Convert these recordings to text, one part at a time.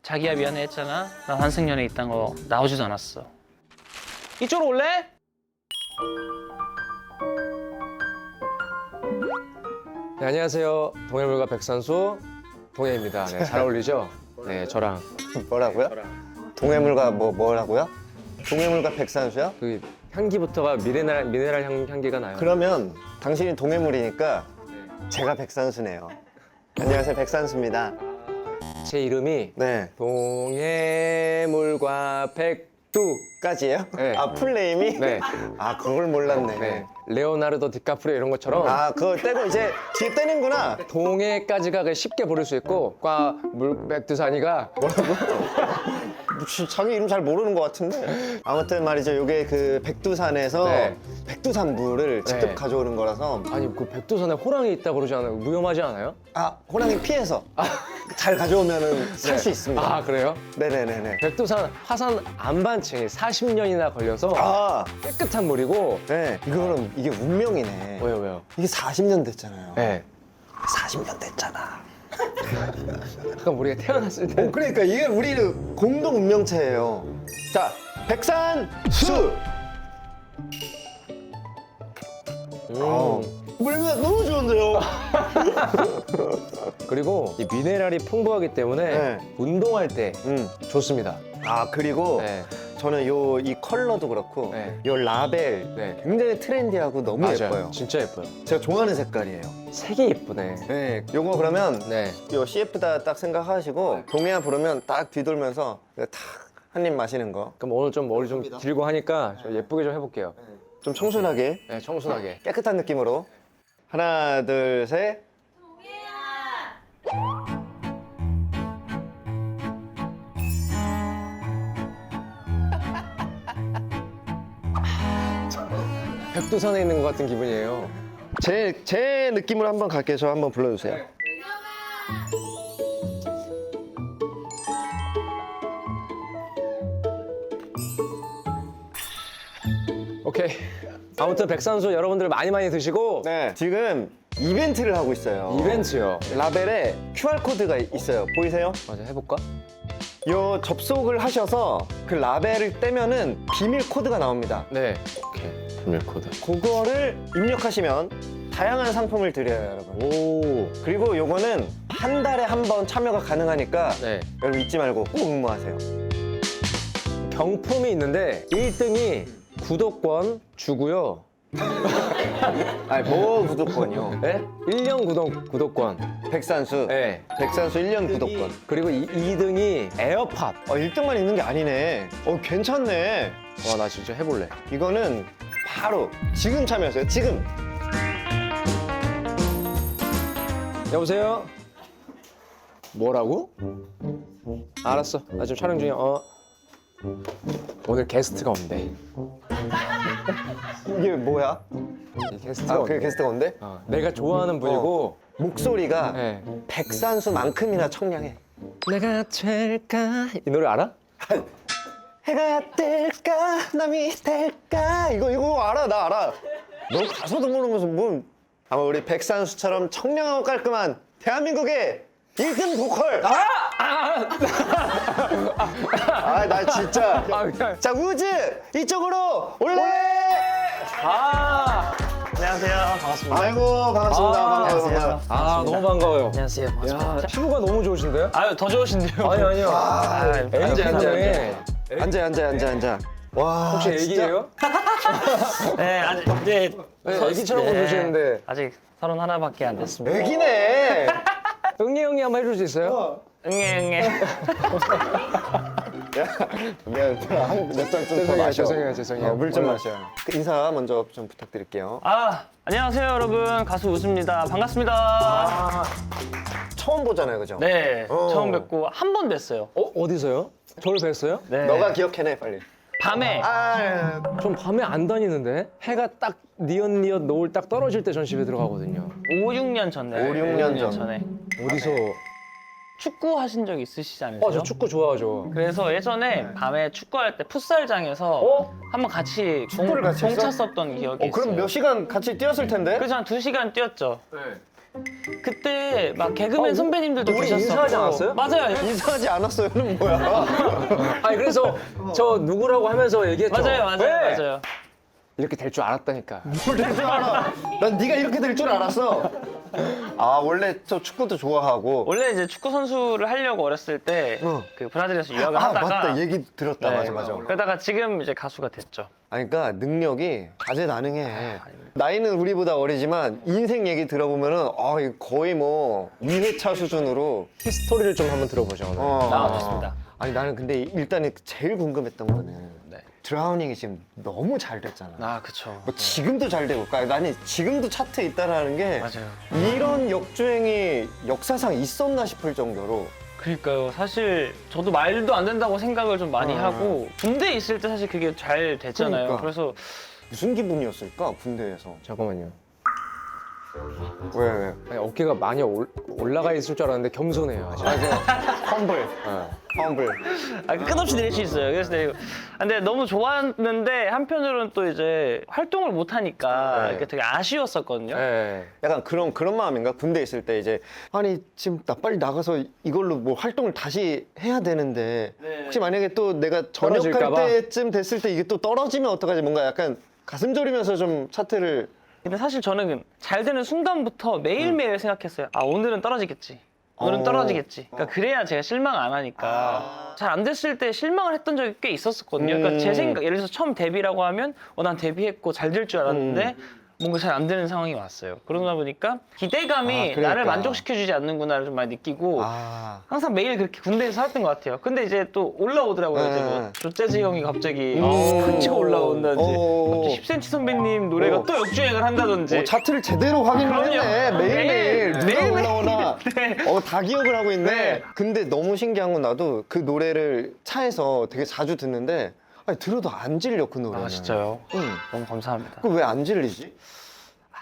자기야 미안해 했잖아. 나 환승연애 있단 거 나오지도 않았어. 이쪽으로 올래? 네, 안녕하세요. 동해물과 백산수 동해입니다. 네, 잘 어울리죠? 네, 저랑 뭐라고요? 동해물과 뭐라고요? 동해물과 백산수요? 그 향기부터가 미네랄 향기가 나요. 그러면 당신이 동해물이니까 제가 백산수네요. 안녕하세요, 백산수입니다. 제 이름이 네. 동해물과 백두. 까지예요? 네. 아, 풀네임이? 네. 아, 그걸 몰랐네. 네. 레오나르도 디카프리오 이런 것처럼 아, 그거 떼고 이제 뒤에 떼는구나. 동해까지가 쉽게 부를 수 있고 과물 백두산이가 자기 이름 잘 모르는 것 같은데. 아무튼 말이죠. 요게 그 백두산에서 네. 백두산물을 직접 네. 가져오는 거라서. 아니 그 백두산에 호랑이 있다고 그러지 않아요? 위험하지 않아요? 아, 호랑이 피해서 잘 가져오면은 살 수 있습니다. 아 그래요? 네네네네. 백두산 화산 안반층이 40년이나 걸려서 아, 깨끗한 물이고. 네. 이거는 이게 운명이네. 왜요? 이게 40년 됐잖아요. 네. 40년 됐잖아. 아까 우리가 태어났을 때. 그러니까 이게 우리 공동 운명체예요. 자, 백산수. 물면 너무 좋은데요. 그리고 이 미네랄이 풍부하기 때문에 네. 운동할 때 좋습니다. 아, 그리고 네. 저는 이 컬러도 그렇고 네. 요 라벨 네. 굉장히 트렌디하고 너무 맞아요. 예뻐요. 진짜 예뻐요. 제가 좋아하는 색깔이에요. 색이 예쁘네. 네, 요거 그러면 네. 요 CF다 딱 생각하시고 동해안 부르면 딱 뒤돌면서 탁 한 입 마시는 거. 그럼 오늘 좀 머리 좀 길고 하니까 좀 예쁘게 좀 해볼게요. 좀 청순하게 네, 청순하게. 깨끗한 느낌으로. 하나, 둘, 셋. 백두산에 있는 것 같은 기분이에요. 제 느낌으로 한번 갈게요. 저 한번 불러주세요. 오케이. 아무튼 백산수 여러분들 많이 드시고. 네, 지금 이벤트를 하고 있어요. 이벤트요. 라벨에 QR코드가 있어요. 보이세요? 맞아, 해볼까? 요 접속을 하셔서 그 라벨을 떼면은 비밀 코드가 나옵니다. 네. 오케이. 비밀 코드. 그거를 입력하시면 다양한 상품을 드려요, 여러분. 오. 그리고 요거는 한 달에 한 번 참여가 가능하니까 네. 여러분 잊지 말고 꼭 응모하세요. 경품이 있는데 1등이 구독권 주고요. 아니, 뭐 구독권이요? 네? 1년 구독권. 백산수. 네. 백산수 1년 구독권. 그리고 2등이 에어팟. 1등만 있는 게 아니네. 괜찮네. 와, 나 진짜 해볼래. 이거는 바로 지금 참여하세요. 지금. 여보세요? 뭐라고? 알았어. 나 지금 촬영 중이야. 오늘 게스트가 온대. 이게 뭐야? 이 게스트가 아, 온대. 그 게스트가 온대? 내가 좋아하는 분이고. 목소리가 네. 백산수만큼이나 청량해. 내가 될까? 이 노래 알아? 해가 뜰까 남이 될까 이거 알아. 나 알아. 너 가사도 모르면서 뭐. 아마 우리 백산수처럼 청량하고 깔끔한 대한민국의 1등 보컬. 나 진짜. 그냥. 자, 우즈 이쪽으로 올래. 안녕하세요. 반갑습니다. 아이고, 반갑습니다. 반갑습니다. 너무 반가워요. 안녕하세요. 야, 피부가 너무 좋으신데요? 아유 더 좋으신데요. 아니요. 앉아. 와, 혹시 진짜? 애기예요? 네 아직 네, 애기처럼 보시는데. 아직 31밖에 안 됐습니다. 애기네. 응애 형이 한번 해줄 수 있어요? 응애. 미안, 몇잔 좀 더 마셔. 죄송해요. 물 좀 마셔. 인사 먼저 좀 부탁드릴게요. 안녕하세요 여러분, 가수 우즈입니다. 반갑습니다. 처음 보잖아요, 그죠? 네, 처음 뵙고 한 번 뵀어요. 어디서요? 저를 뵀어요? 네. 너가 기억해내, 빨리. 밤에 전 밤에 안 다니는데 해가 딱 니엇니엇 노을 딱 떨어질 때 전 집에 들어가거든요. 5, 6년 전에. 5, 6년 전. 전에. 어디서? 축구 하신 적 있으시지 않으세요? 저 축구 좋아하죠. 그래서 예전에 밤에 축구할 때 풋살장에서 한번 같이 축구를 같이 했어? 찼었던 기억이 있어요. 그럼 몇 시간 같이 뛰었을 텐데? 그래서 한 2시간 뛰었죠. 그때 막 개그맨 선배님들도 우리 계셨었고. 인사하지 않았어요? 맞아요. 인사하지 않았어요는 뭐야? 아니 그래서 저 누구라고 하면서 얘기했죠. 맞아요. 왜? 맞아요. 이렇게 될 줄 알았다니까. 뭘 될 줄 알아? 난 네가 이렇게 될 줄 알았어. 아 원래 저 축구도 좋아하고. 원래 이제 축구 선수를 하려고 어렸을 때 그 브라질에서 유학을 아 하다가 맞다 얘기 들었다. 네, 맞아. 그러다가 지금 이제 가수가 됐죠. 아니, 그러니까 능력이 다재다능해. 나이는 우리보다 어리지만 인생 얘기 들어보면은 이거 거의 뭐 2회차 수준으로. 히스토리를 좀 한번 들어보죠. 오늘. 좋습니다. 아니 나는 근데 일단 제일 궁금했던 거는 네. 드라우닝이 지금 너무 잘 됐잖아. 그쵸. 뭐 지금도 잘 되고, 그러니까 나는 지금도 차트에 있다라는 게 맞아요. 이런 역주행이 역사상 있었나 싶을 정도로. 그러니까요. 사실 저도 말도 안 된다고 생각을 좀 많이 하고 군대에 있을 때 사실 그게 잘 됐잖아요. 그러니까. 그래서 무슨 기분이었을까 군대에서? 잠깐만요. 왜? 아니, 어깨가 많이 올라가 있을 줄 알았는데 겸손해요. 아직. 험블. 험블. 끝없이 내릴 수 있어요. 그래서 내리고. 근데 너무 좋았는데 한편으로는 또 이제 활동을 못 하니까 네. 이게 되게 아쉬웠었거든요. 네. 약간 그런 마음인가? 군대 있을 때 이제 아니 지금 나 빨리 나가서 이걸로 뭐 활동을 다시 해야 되는데 네. 혹시 만약에 또 내가 전역할 떨어질까 봐? 때쯤 됐을 때 이게 또 떨어지면 어떡하지? 뭔가 약간 가슴 졸이면서 좀 차트를. 근데 사실 저는 잘 되는 순간부터 매일매일 생각했어요. 오늘은 떨어지겠지. 오늘은 떨어지겠지. 그러니까 그래야 제가 실망 안 하니까. 잘 안 됐을 때 실망을 했던 적이 꽤 있었거든요. 그러니까 제 생각, 예를 들어서 처음 데뷔라고 하면 난 데뷔했고 잘 될 줄 알았는데 뭔가 잘 안 되는 상황이 왔어요. 그러다 보니까 기대감이 그러니까. 나를 만족시켜주지 않는구나를 좀 많이 느끼고 항상 매일 그렇게 군대에서 살았던 것 같아요. 근데 이제 또 올라오더라고요. 이제 뭐 조재즈 형이 갑자기 큰 치고 올라온다든지 갑자기 10cm 선배님 노래가 또 역주행을 한다든지 차트를 제대로 확인을 그럼요. 했네. 매일매일 누가 매일매일. 올라오나 네. 다 기억을 하고 있네. 네. 근데 너무 신기한 건 나도 그 노래를 차에서 되게 자주 듣는데 아니, 들어도 안 질려 그 노래는. 진짜요? 응. 너무 감사합니다. 그 왜 안 질리지?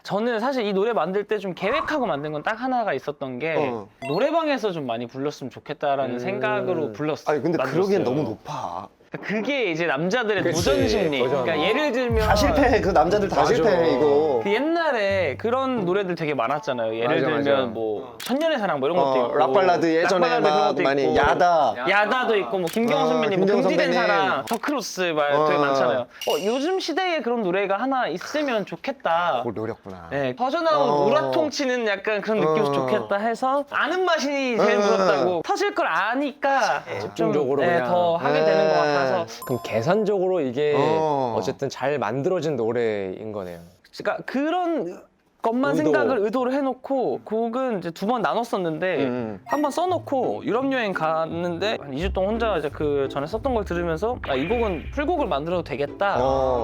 저는 사실 이 노래 만들 때 좀 계획하고 만든 건 딱 하나가 있었던 게 노래방에서 좀 많이 불렀으면 좋겠다라는 생각으로 불렀어요. 아니 근데 만들었어요. 그러기엔 너무 높아. 그게 이제 남자들의 그치, 도전 심리. 도전. 그러니까 예를 들면 다 실패해. 그 남자들 다 맞아. 실패해 이거. 그 옛날에 그런 노래들 되게 많았잖아요. 예를 맞아, 들면 맞아. 뭐 천년의 사랑 뭐 이런 것도 있고 락발라드 예전에 락발라드 그런 막 것도 많이 있고, 야다. 야다도 있고 뭐 김경호 선배님 뭐 김경호 금지된 선배님. 사랑 더크로스 말 되게 많잖아요. 요즘 시대에 그런 노래가 하나 있으면 좋겠다. 그걸 노렸구나. 네, 퍼져나온 우라통 치는 약간 그런 느낌이 좋겠다 해서 아는 맛이 제일 무섭다고 터질 걸 아니까 집중적으로 좀, 그냥. 더 하게 되는 것 같아서 그럼 계산적으로 이게 어. 어쨌든 잘 만들어진 노래인 거네요. 그러니까 그런 것만 의도. 생각을 의도를 해놓고 곡은 이제 두 번 나눴었는데 한 번 써놓고 유럽 여행 갔는데 한 2주 동안 혼자 이제 그 전에 썼던 걸 들으면서 이 곡은 풀곡을 만들어도 되겠다.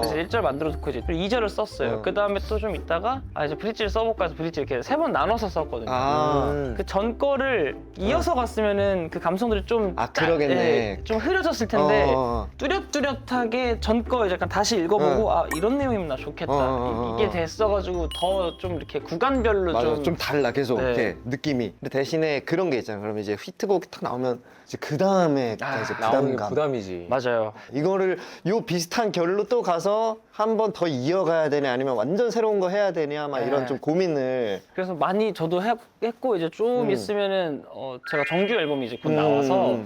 그래서 1절 만들어 놓고 이제 2절을 썼어요. 그 다음에 또 좀 있다가 이제 브릿지를 써볼까 해서 브릿지 이렇게 3번 나눠서 썼거든요. 그 전 거를 이어서 갔으면은 그 감성들이 좀 그러겠네. 좀 흐려졌을 텐데 어. 뚜렷뚜렷하게 전 거 이제 약간 다시 읽어보고 이런 내용이면 나 좋겠다. 이게 됐어가지고 더 좀 이렇게 구간별로 맞아, 좀 달라 계속 네. 이렇게 느낌이. 근데 대신에 그런 게 있잖아. 그러면 이제 히트곡이 탁 나오면 이제 그 다음에 이제 나오는 게 부담감. 부담이지. 맞아요. 이거를 요 비슷한 결로 또 가서 한 번 더 이어가야 되냐 아니면 완전 새로운 거 해야 되냐 막 이런 좀 고민을. 그래서 많이 저도 했고 이제 좀 있으면은 제가 정규 앨범이 이제 곧 나와서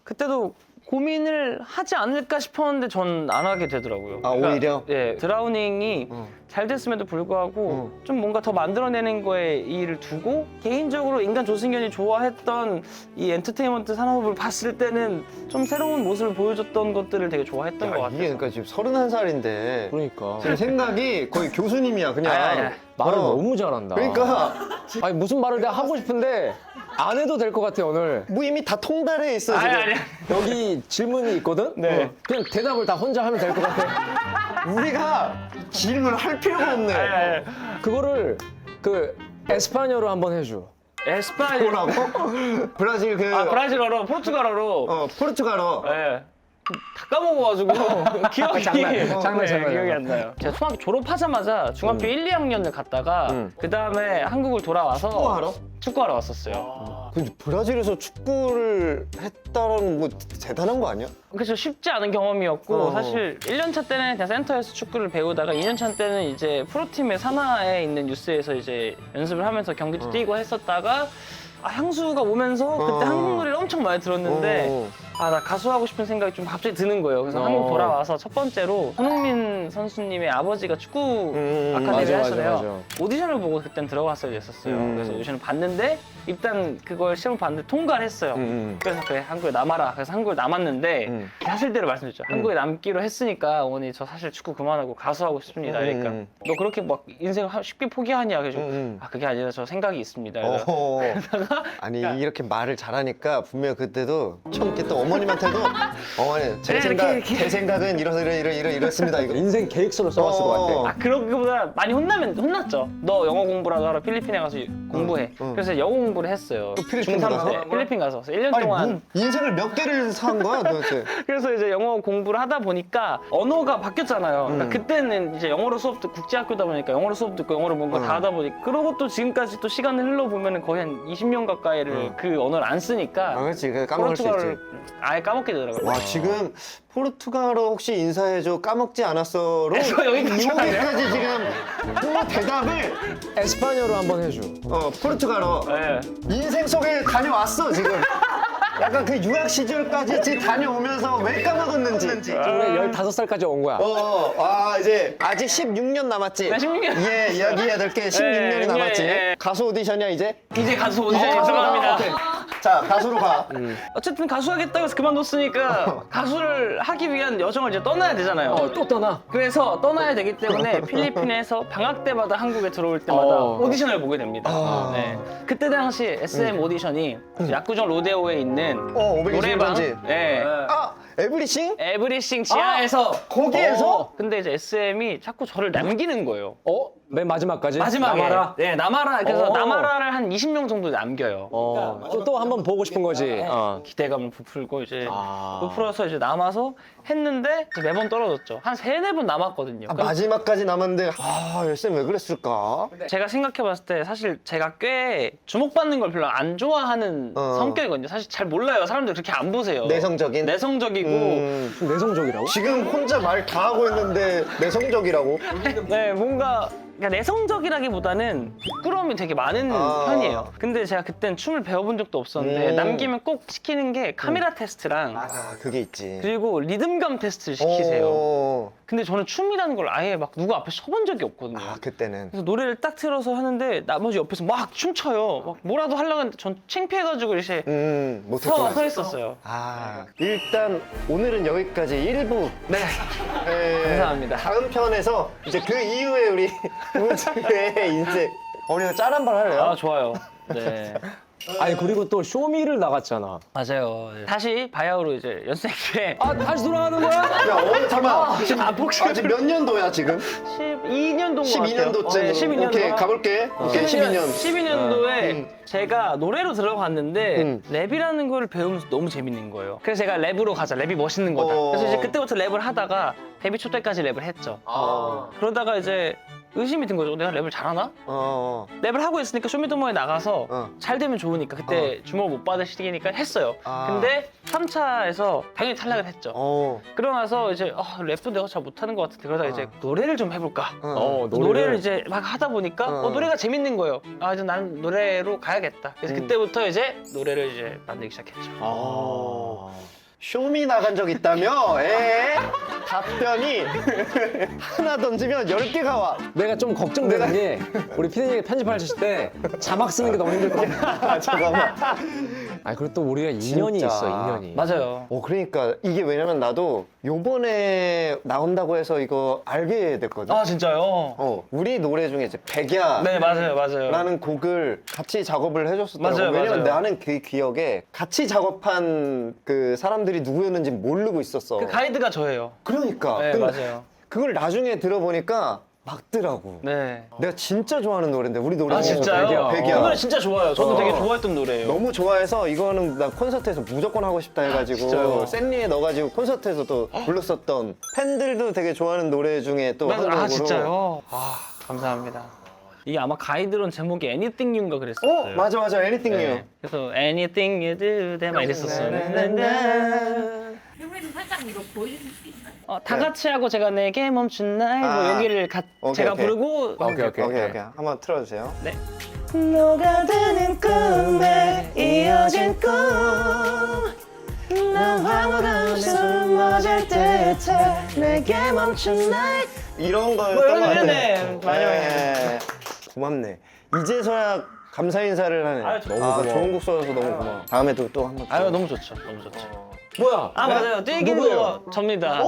그때도 고민을 하지 않을까 싶었는데 전 안 하게 되더라고요. 오히려? 예, 드라우닝이 잘 됐음에도 불구하고 좀 뭔가 더 만들어내는 거에 이 일을 두고 개인적으로 인간 조승연이 좋아했던 이 엔터테인먼트 산업을 봤을 때는 좀 새로운 모습을 보여줬던 것들을 되게 좋아했던 것 같아요. 이게 그러니까 지금 31살인데 그러니까 지금 생각이 거의 교수님이야 그냥. 아니. 말을 어. 너무 잘한다. 그러니까 아니 무슨 말을 내가 하고 싶은데 안 해도 될 것 같아 오늘. 뭐 이미 다 통달해 있어 지금. 아니. 여기 질문이 있거든? 네. 그냥 대답을 다 혼자 하면 될 것 같아. 우리가 질문할 필요가 없네. 그거를 그 에스파뇰로 한번 해줘. 에스파뇰 뭐라고? 브라질 그 브라질어로 포르투갈어로 포르투갈어. 예. 다 까먹어가지고 기억이 장난. 기억이 안 나요. 제가 중학교 졸업하자마자 중학교 1, 2학년을 갔다가 그 다음에 한국을 돌아와서 축구하러? 축구하러 왔었어요. 근데 브라질에서 축구를 했다라는 거 대단한 거 아니야? 그래서 쉽지 않은 경험이었고 어. 사실 1년차 때는 그냥 센터에서 축구를 배우다가 2년차 때는 이제 프로팀의 산하에 있는 뉴스에서 이제 연습을 하면서 경기도 뛰고 했었다가 향수가 오면서 그때 한국 노래를 엄청 많이 들었는데 나 가수 하고 싶은 생각이 좀 갑자기 드는 거예요. 그래서 한국 돌아와서 첫 번째로 손흥민 선수님의 아버지가 축구 아카데미 하시네요. 오디션을 보고 그땐 들어갔어야 됐었어요. 그래서 오디션을 봤는데 일단 그걸 시험을 봤는데 통과를 했어요. 그래서 그래 한국에 남아라. 그래서 한국에 남았는데 사실대로 말씀드렸죠. 한국에 남기로 했으니까 어머니 저 사실 축구 그만하고 가수 하고 싶습니다. 그러니까 너 그렇게 막 인생을 쉽게 포기하냐. 그래서 그게 아니라 저 생각이 있습니다. 아니 이렇게 말을 잘하니까 분명 그때도 처음에 또 어머님한테도 어머니 제 생각은 이렇습니다 이거. 인생 계획서를 써왔을 것 같아. 그러기보다 많이 혼났죠. 너 영어 공부라도 하러 필리핀에 가서 공부해. 그래서 영어 공부를 했어요. 필리핀 중3 가서? 때 필리핀 가서 1년 아니 동안. 뭐 인생을 몇 개를 산 거야 도대체? 그래서 이제 영어 공부를 하다 보니까 언어가 바뀌었잖아요. 그러니까 그때는 이제 영어로 수업 듣고 국제학교다 보니까 영어로 수업 듣고 영어로 뭔가 다 하다 보니까 그러고 또 지금까지 또 시간을 흘러보면 거의 한 20년 가까이를 그 언어를 안 쓰니까 그렇지 그 까먹을 수 있지. 포르투갈을 아예 까먹게 되더라고요. 와 지금 포르투갈어 혹시 인사해줘 까먹지 않았어로 여기까지 지금 또 대답을 에스파뇰로 한번 해줘. 포르투갈어 네. 인생 속에 다녀왔어 지금. 약간 그 유학 시절까지 지금 다녀오면서 왜 까먹었는지. 우리 15살까지 온 거야. 이제 아직 16년 남았지. 16년. 예, 이야기해야 될 게 16년이 남았지. 예. 가수 오디션이야 이제? 이제 가수 오디션에 들어갑니다. 오케이. 자, 가수로 가. 어쨌든 가수 하겠다고 해서 그만뒀으니까 가수를 하기 위한 여정을 이제 떠나야 되잖아요. 또 떠나. 그래서 떠나야 되기 때문에 필리핀에서 방학 때마다 한국에 들어올 때마다 오디션을 보게 됩니다. 네. 그때 당시 SM 오디션이 야구장 로데오에 있는 520 노래방, 번지. 네. 에브리싱? 에브리싱 지하에서 거기에서? 근데 이제 SM이 자꾸 저를 남기는 거예요. 맨 마지막까지? 마지막에. 남아라? 네, 남아라. 그래서 남아라를 한 20명 정도 남겨요. 또 한번 보고 싶은 거지. 기대감을 부풀고 이제 부풀어서 이제 남아서 했는데 이제 매번 떨어졌죠. 한 3-4번 남았거든요. 마지막까지 남았는데 SM 왜 그랬을까? 제가 생각해봤을 때 사실 제가 꽤 주목받는 걸 별로 안 좋아하는 성격이거든요. 사실 잘 몰라요. 사람들 그렇게 안 보세요. 내성적인? 내성적이고 좀 내성적이라고? 지금 혼자 말 다 하고 있는데 내성적이라고? 네, 뭔가 그러니까 내성적이라기보다는 부끄러움이 되게 많은 편이에요. 근데 제가 그땐 춤을 배워본 적도 없었는데 남기면 꼭 시키는 게 카메라 테스트랑 그게 있지. 그리고 리듬감 테스트를 시키세요. 근데 저는 춤이라는 걸 아예 막 누구 앞에 서본 적이 없거든요. 그때는. 그래서 노래를 딱 틀어서 하는데 나머지 옆에서 막 춤춰요. 막 뭐라도 하려고 했는데 전 창피해가지고 이렇게 못했구나. 서 있었어요. 일단 오늘은 여기까지 1부. 네. 감사합니다. 다음 편에서 이제 그 이후에 우리 우주의 인생. 우리가 짤 한 번 할래요? 좋아요. 네. 아니 그리고 또 쇼미를 나갔잖아. 맞아요. 다시 바야흐로 이제 연습생 때 다시 돌아가는 거야? 야, 잠깐만. 지금 몇 년도야 지금? 12년도인 것 같아요. 12년도쯤. 네, 12년도. 오케이 가볼게. 오케이 12년. 12년도에 제가 노래로 들어갔는데 랩이라는 걸 배우면서 너무 재밌는 거예요. 그래서 제가 랩으로 가자. 랩이 멋있는 거다. 그래서 이제 그때부터 랩을 하다가 데뷔 초 때까지 랩을 했죠. 그러다가 이제 의심이 든 거죠. 내가 랩을 잘하나? 랩을 하고 있으니까 쇼미더머니 나가서 잘 되면 좋으니까 그때 주목을 못 받을 시기니까 했어요. 근데 3차에서 당연히 탈락을 했죠. 그러고 나서 이제 랩도 내가 잘 못하는 것 같은데 그러다가 이제 노래를 좀 해볼까? 노래를 이제 막 하다 보니까 노래가 재밌는 거예요. 이제 나는 노래로 가야겠다. 그래서 그때부터 이제 노래를 이제 만들기 시작했죠. 쇼미 나간 적 있다며? 답변이 하나 던지면 10개가 와. 내가 좀 걱정되는 게 우리 피디님이 편집하실 때 자막 쓰는 게 너무 힘들 것 같아. 잠깐만. 그리고 또 우리가 인연이 진짜. 있어, 인연이. 맞아요. 그러니까 이게 왜냐면 나도 요번에 나온다고 해서 이거 알게 됐거든. 진짜요? 우리 노래 중에 이제 백야. 네, 맞아요. 라는 곡을 같이 작업을 해줬었더라고. 맞아요, 왜냐면 맞아요. 나는 그 기억에 같이 작업한 그 사람들이 누구였는지 모르고 있었어. 그 가이드가 저예요. 그러니까. 네, 근데 맞아요. 그걸 나중에 들어보니까 막더라고. 네. 내가 진짜 좋아하는 노래인데 우리 노래 아 중에 진짜요? 백이야. 그 노래 진짜 좋아요. 저도 어. 되게 좋아했던 노래예요. 너무 좋아해서 이거는 나 콘서트에서 무조건 하고 싶다 해가지고 진짜요? 샌리에 넣어가지고 콘서트에서 또 불렀었던 팬들도 되게 좋아하는 노래 중에 또 한 곡으로. 아 진짜요? 아 감사합니다. 이게 아마 가이드론 제목이 Anything You인가 그랬었어요. 맞아 Anything You. 네. 그래서 Anything You Do That 막 이랬었어요. 흉내좀 살짝 이거 보여주실 수 있나요? 다 같이 하고 제가 내게 멈춘 날 뭐 아. 여기를 오케이, 제가 오케이. 부르고 오케이 한번 틀어주세요. 네. 녹아드는 꿈에 이어진 꿈 너와 숨 멎을 듯해 내게 멈춘 날 이런 뭐 거였던 이런 것 같아. 노래네. 맞아요. 네. 고맙네. 이제서야 감사 인사를 하네. 아유, 너무 아, 고마워. 좋은 곡 써줘서 너무 고마워. 다음에도 또 한번. 아유 너무 좋죠. 너무 좋죠. 뭐야? 아 맞아요. 뛰기도 누구예요? 접니다.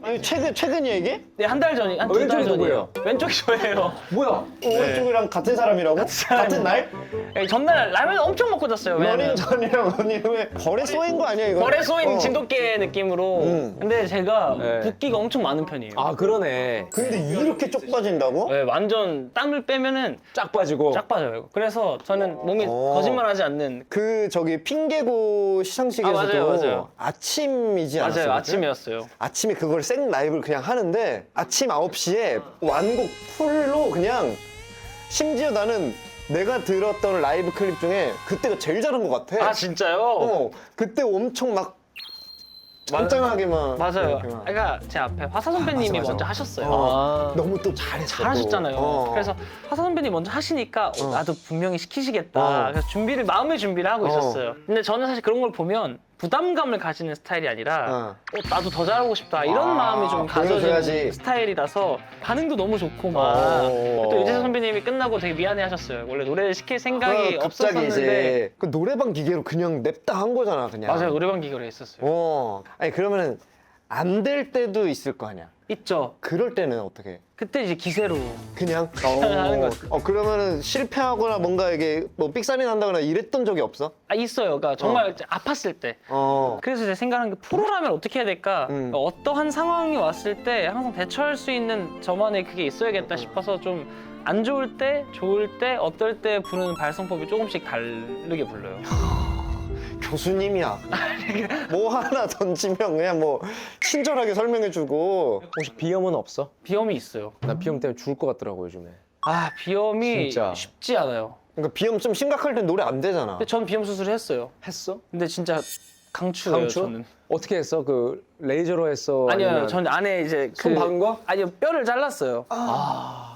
아니 최근이야 이게? 네, 한 달 전이 한 두 달 왼쪽이 전이에요. 왼쪽이 저예요. 뭐야? 오른쪽이랑 같은 사람이라고? 같은 날? 예, 전날 라면 엄청 먹고 잤어요. 연인 왜냐면 전이랑 언니 왜 벌에 쏘인 거 아니야 이거? 벌에 쏘인 어. 진돗개 느낌으로. 근데 제가 네. 붓기가 엄청 많은 편이에요. 아 그러네. 근데 이렇게 쪽 빠진다고? 네, 완전 땀을 빼면은 쫙 빠지고. 쫙 빠져요. 그래서 저는 몸이 어. 거짓말하지 않는. 그 저기 핑계고 시상식에서도 아, 맞아요. 아침이지 않았어요? 맞아요. 아침이었어요. 아침에 그걸 생 라이브를 그냥 하는데 아침 9시에 완곡 풀로 그냥 심지어 나는 내가 들었던 라이브 클립 중에 그때가 제일 잘한 것 같아. 아 진짜요? 그때 엄청 막 짱짱하게 막 맞아요. 이렇게 막. 그러니까 제 앞에 화사 선배님이 맞아. 먼저 하셨어요. 아. 너무 또 잘했어. 잘하셨잖아요. 또. 그래서 화사 선배님 먼저 하시니까 나도 분명히 시키시겠다. 그래서 마음의 준비를 하고 있었어요. 근데 저는 사실 그런 걸 보면 부담감을 가지는 스타일이 아니라 나도 더 잘하고 싶다 이런 아, 마음이 좀 보여줘야지. 가져진 스타일이라서 반응도 너무 좋고 막 또 유재석 선배님이 끝나고 되게 미안해하셨어요. 원래 노래를 시킬 생각이 갑자기 없었었는데 이제 그 노래방 기계로 그냥 냅다 한 거잖아 그냥. 맞아요. 노래방 기계로 했었어요. 아니 그러면은 안 될 때도 있을 거 아니야. 있죠. 그럴 때는 어떻게? 그때 이제 기세로 그냥 하는 거지. 그러면은 실패하거나 뭔가 이게 뭐 삑사리 난다거나 이랬던 적이 없어? 있어요. 그러니까 정말 이제 아팠을 때. 그래서 제가 생각한 게 프로라면 어떻게 해야 될까? 그러니까 어떠한 상황이 왔을 때 항상 대처할 수 있는 저만의 그게 있어야겠다 싶어서 좀 안 좋을 때, 좋을 때, 어떨 때 부르는 발성법이 조금씩 다르게 불러요. 교수님이야. 뭐 하나 던지면 그냥 뭐 친절하게 설명해주고. 혹시 비염은 없어? 비염이 있어요. 나 비염 때문에 죽을 것 같더라고 요즘에. 아, 비염이 진짜. 쉽지 않아요. 그러니까 비염 좀 심각할 땐 노래 안 되잖아. 근데 전 비염 수술을 했어요. 했어? 근데 진짜 강추예요, 강추? 저는. 어떻게 했어? 그 레이저로 했어? 아니요, 아니면 전 안에 이제 손 박은 거? 아니요, 뼈를 잘랐어요.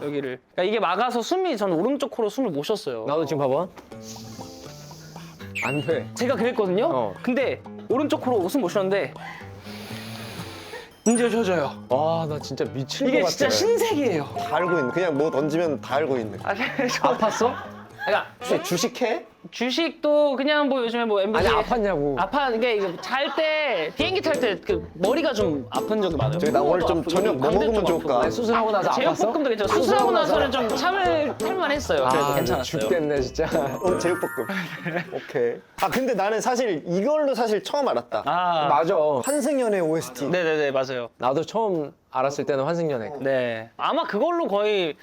여기를. 그러니까 이게 막아서 저는 오른쪽 코로 숨을 못 쉬었어요. 나도 지금 봐봐. 안 돼. 제가 그랬거든요. 근데 오른쪽 코로 숨 못 쉬었는데 이제 쉬어져요. 와, 나 진짜 미칠 것 이게 같아. 진짜 신세계예요. 다 알고 있는. 그냥 뭐 던지면 다 알고 있는. 아, 아팠어? 그러니까 혹시 주식해? 주식도 그냥 뭐 요즘에 뭐 MBC 아니 아팠냐고. 이게 잘 때 비행기 탈 때 그 머리가 좀 아픈 적이 많아요. 나 오늘 좀 아프고, 저녁 뭐 반대쪽 먹으면 아프고. 좋을까? 아니, 수술하고 나서 아팠어? 제육볶음도 괜찮아. 수술하고 나서는 좀 참을 할만했어요. 그래도 괜찮았어요. 죽겠네 진짜. 제육볶음. 오케이. 근데 나는 사실 이걸로 사실 처음 알았다. 아, 맞아. 환승연애 OST. 네네네 맞아요. 나도 처음 알았을 때는 환승연애. 네, 아마 그걸로 거의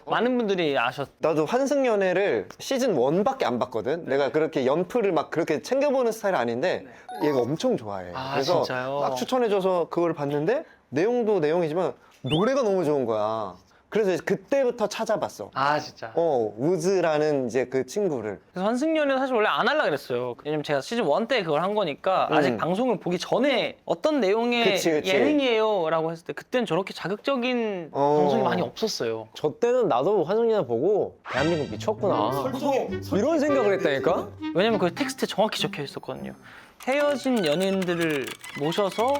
많은 분들이 아셨. 나도 환승연애를 시즌 1밖에 안 봤거든. 내가 그렇게 연프를 막 그렇게 챙겨보는 스타일 아닌데 얘가 엄청 좋아해. 아, 그래서 진짜요? 막 추천해줘서 그걸 봤는데 내용도 내용이지만 노래가 너무 좋은 거야. 그래서 그때부터 찾아봤어. 아 진짜. 우즈라는 이제 그 친구를. 그래서 환승연애는 사실 원래 안 하려고 그랬어요. 왜냐면 제가 시즌 1 때 그걸 한 거니까 아직 방송을 보기 전에 어떤 내용의 그치. 예능이에요 라고 했을 때 그땐 저렇게 자극적인 방송이 많이 없었어요. 저 때는 나도 환승연애 보고 대한민국 미쳤구나. 이런 생각을 했다니까? 왜냐면 그 텍스트에 정확히 적혀 있었거든요. 헤어진 연인들을 모셔서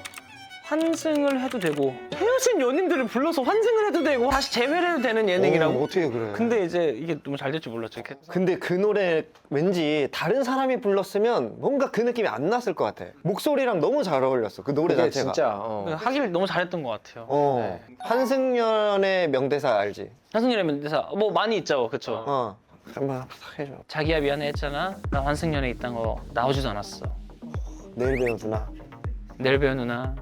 환승을 해도 되고 헤어진 연인들을 불러서 환승을 해도 되고 다시 재회를 해도 되는 예능이라고. 어떻게 그래. 근데 이제 이게 너무 잘 될 줄 몰랐죠. 근데 그 노래 왠지 다른 사람이 불렀으면 뭔가 그 느낌이 안 났을 것 같아. 목소리랑 너무 잘 어울렸어. 그 노래 그게 자체가. 진짜. 하길 너무 잘했던 것 같아요. 네. 환승연의 명대사 알지? 환승연애 men대사 뭐 많이 있죠, 그렇죠. 한번 해줘. 자기야 미안해 했잖아. 나 환승연애 있단 거 나오지도 않았어. 내일 배워 누나. 내일 배워 누나.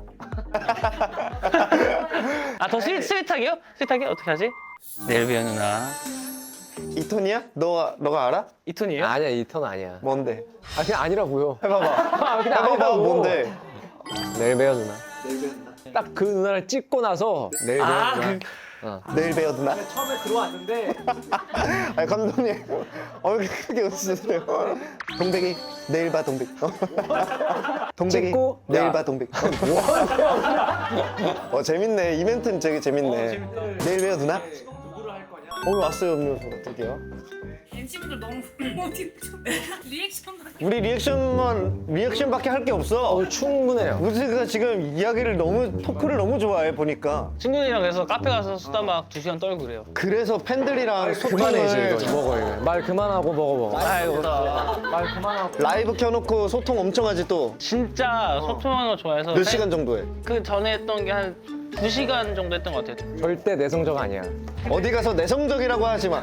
아, 더 스윗하게요? 스윗하게? 어떻게 하지? 넬비아 누나. 이 톤이야? 너가 알아? 이 톤이에요? 아니야, 이 턴 아니야. 뭔데? 아, 그냥 아니라고요. 해봐봐. 그냥 해봐봐. 아니라고. 뭔데? 내일 배워 누나. 딱 그 누나를 찍고 나서 내일 배워 아, 누나. 내일 배워 누나? 처음에 들어왔는데 아니 감독님 왜 크게 웃으세요? 동백이 내일 봐 동백. 동백이 찍고? 내일 야. 봐 동백. 재밌네. 이벤트는 되게 재밌네. 내일 배워 누나? 오늘 왔어요 음료수 어떡해요? MC분들 너무 모티브 좀 리액션 우리 리액션밖에 할 게 없어. 충분해요. 우지가 지금 이야기를 토크를 너무 좋아해 보니까. 친구들이랑 그래서 카페 가서 수다 막 2시간 떨고 그래요. 그래서 팬들이랑 그만해 이제 소통을 이거 먹어 이거. 말 그만하고 먹어. 아이고, 말 그만하고. 라이브 켜놓고 소통 엄청 하지 또. 진짜 소통하는 거 좋아해서 몇 시간 정도 해? 그 전에 했던 게 한 2시간 정도 했던 것 같아요. 절대 내성적 아니야. 어디 가서 내성적이라고 하지 마.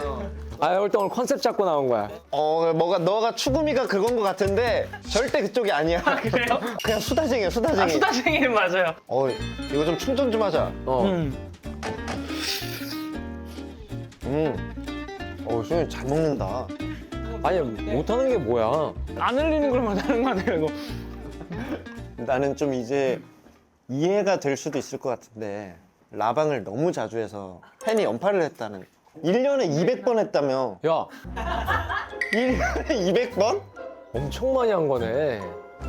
아, 오늘 컨셉 잡고 나온 거야. 너가 추구미가 그건 것 같은데 절대 그쪽이 아니야. 그래요? 그냥 수다쟁이야, 수다쟁이. 아, 수다쟁이는 맞아요. 이거 좀 충전 좀 하자. 수현이 잘 먹는다. 아니, 못하는 게 뭐야. 안 흘리는 걸 못하는 거 같아요, 이거. 나는 좀 이제 이해가 될 수도 있을 것 같은데 라방을 너무 자주 해서 팬이 연파를 했다는. 1년에 200번 했다며. 야, 1년에 200번? 엄청 많이 한 거네.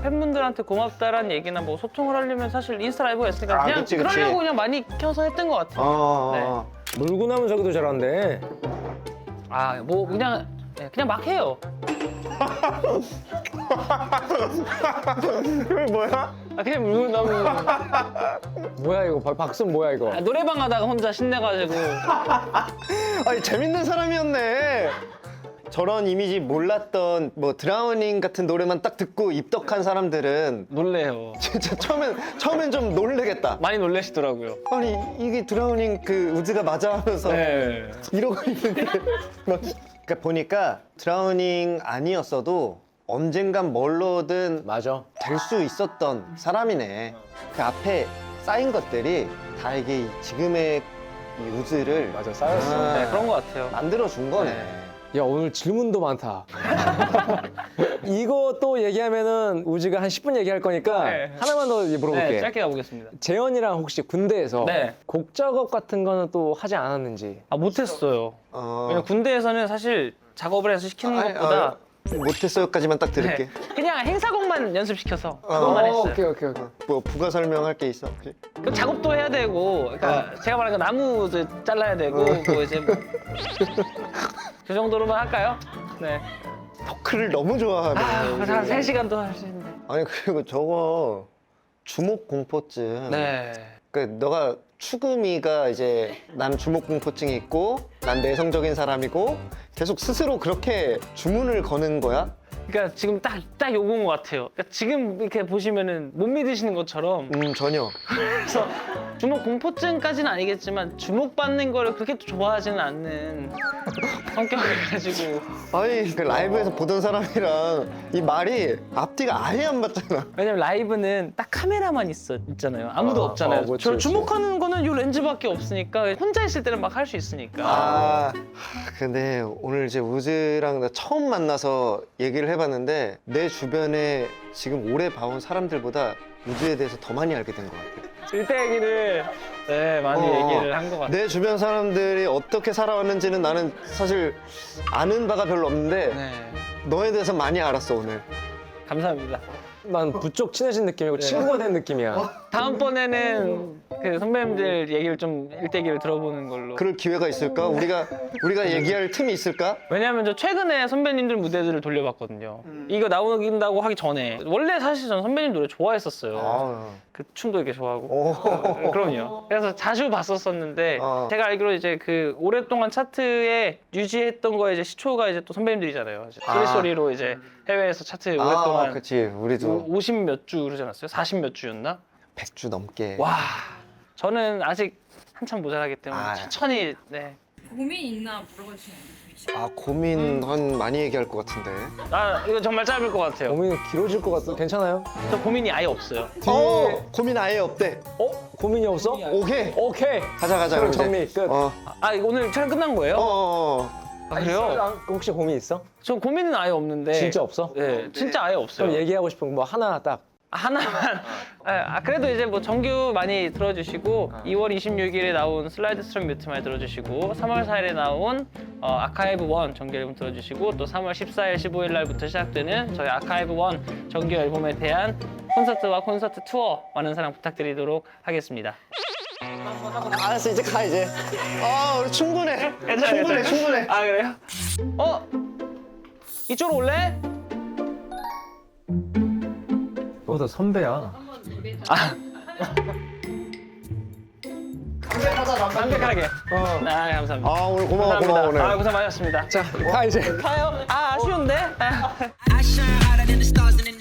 팬분들한테 고맙다라는 얘기나 뭐 소통을 하려면 사실 인스타 라이브가 있으니까 아, 그냥 그치, 그치. 그러려고 그냥 많이 켜서 했던 것 같아요. 물고 나면 저기도 잘한대. 아, 뭐 그냥 막 해요. 그게 뭐야? 아, 그냥 물고 나면 뭐야 이거? 박수는 뭐야 이거? 노래방 가다가 혼자 신내가지고 아니 재밌는 사람이었네. 저런 이미지 몰랐던 뭐 드라우닝 같은 노래만 딱 듣고 입덕한 사람들은 놀래요. 진짜 처음엔 좀 놀래겠다. 많이 놀라시더라고요. 아니 이게 드라우닝 그 우즈가 맞아 하면서 네. 이러고 있는데 그러니까 보니까 드라우닝 아니었어도 언젠간 뭘로든 맞아. 될 수 있었던 사람이네. 그 앞에 쌓인 것들이 다 이게 지금의 이 우즈를 맞아, 쌓였어. 네, 그런 것 같아요. 만들어 준 거네. 야, 오늘 질문도 많다. 이거 또 얘기하면은 우지가 한 10분 얘기할 거니까 네. 하나만 더 물어볼게. 네, 짧게 가보겠습니다. 재현이랑 혹시 군대에서 네. 곡 작업 같은 거는 또 하지 않았는지. 아, 못했어요. 왜냐면 군대에서는 사실 작업을 해서 시키는 것보다 못했어요까지만 딱 들을게. 네, 그냥 행사곡만 연습시켜서 그것만 했어요. 오케이. 뭐 부가 설명할 게 있어? 혹시? 그 작업도 해야 되고, 그러니까 제가 말한 그 나무 잘라야 되고, 뭐 이제 뭐. 그 정도로만 할까요? 네. 토크를 너무 좋아하네. 한 3시간도 할 수 있는데. 아니 그리고 저거 주목 공포증. 네. 그 너가 추구미가 이제 난 주목 공포증이 있고 난 내성적인 사람이고 계속 스스로 그렇게 주문을 거는 거야? 그러니까 지금 딱 요건 것 같아요. 그러니까 지금 이렇게 보시면은 못 믿으시는 것처럼 전혀. 그래서 주목 공포증까지는 아니겠지만 주목받는 거를 그렇게 또 좋아하지는 않는 성격을 가지고 아니 그 라이브에서 보던 사람이랑 이 말이 앞뒤가 아예 안 맞잖아. 왜냐면 라이브는 딱 카메라만 있잖아요. 아무도 없잖아요. 그렇지, 저 그렇지. 주목하는 거는 요 렌즈밖에 없으니까 혼자 있을 때는 막 할 수 있으니까. 근데 오늘 이제 우즈랑 나 처음 만나서 얘기를 해봤는데 내 주변에 지금 오래 봐온 사람들보다 우즈에 대해서 더 많이 알게 된 것 같아. 일대 얘기를 많이 얘기를 한 것 같아요. 내 주변 사람들이 어떻게 살아왔는지는 나는 사실 아는 바가 별로 없는데 네. 너에 대해서 많이 알았어 오늘. 감사합니다. 난 부쩍 친해진 느낌이고 친구가 된 느낌이야. 다음번에는 그 선배님들 얘기를 좀 일대기를 들어보는 걸로. 그럴 기회가 있을까? 우리가 얘기할 틈이 있을까? 왜냐하면 저 최근에 선배님들 무대들을 돌려봤거든요. 이거 나오긴다고 하기 전에 원래 사실 전 선배님 노래 좋아했었어요. 그 춤도 이렇게 좋아하고. 그럼요. 그래서 자주 봤었었는데 제가 알기로 이제 그 오랫동안 차트에 유지했던 거에 이제 시초가 이제 또 선배님들이잖아요. 이제 소리소리로 이제 해외에서 차트 오랫동안 그치 우리도 50 몇 주 그러지 않았어요? 40 몇 주였나? 100주 넘게. 와, 저는 아직 한참 모자라기 때문에 아. 천천히. 네. 고민 있나 물어보시면 아 고민 많이 얘기할 것 같은데. 아 이거 정말 짧을 것 같아요. 고민이 길어질 것 같아. 괜찮아요? 저 고민이 아예 없어요. 고민 아예 없대. 고민이 없어? 오케이. 오케이. 가자 그럼 이제. 정리 끝. 아 이거 오늘 촬영 끝난 거예요? 아, 그래요? 혹시 고민 있어? 저 고민은 아예 없는데. 진짜 없어? 네, 진짜 아예 없어요. 그럼 얘기하고 싶은 거 뭐 하나 딱. 하나만. 그래도 이제 뭐 정규 많이 들어주시고 2월 26일에 나온 슬라이드 스트럼 뮤트 많이 들어주시고 3월 4일에 나온 아카이브 1 정규 앨범 들어주시고 또 3월 14일, 15일 날부터 시작되는 저희 아카이브 1 정규 앨범에 대한 콘서트와 콘서트 투어 많은 사랑 부탁드리도록 하겠습니다. 알았어 이제 가 이제. 우리 충분해. 충분해. 아 그래요? 이쪽으로 올래? 너보다 선배야. 담백하게. 감사합니다. 오늘 고마워 오늘. 고생 많으셨습니다. 자, 가 이제. 가요? 아쉬운데? I shine hotter than the stars in the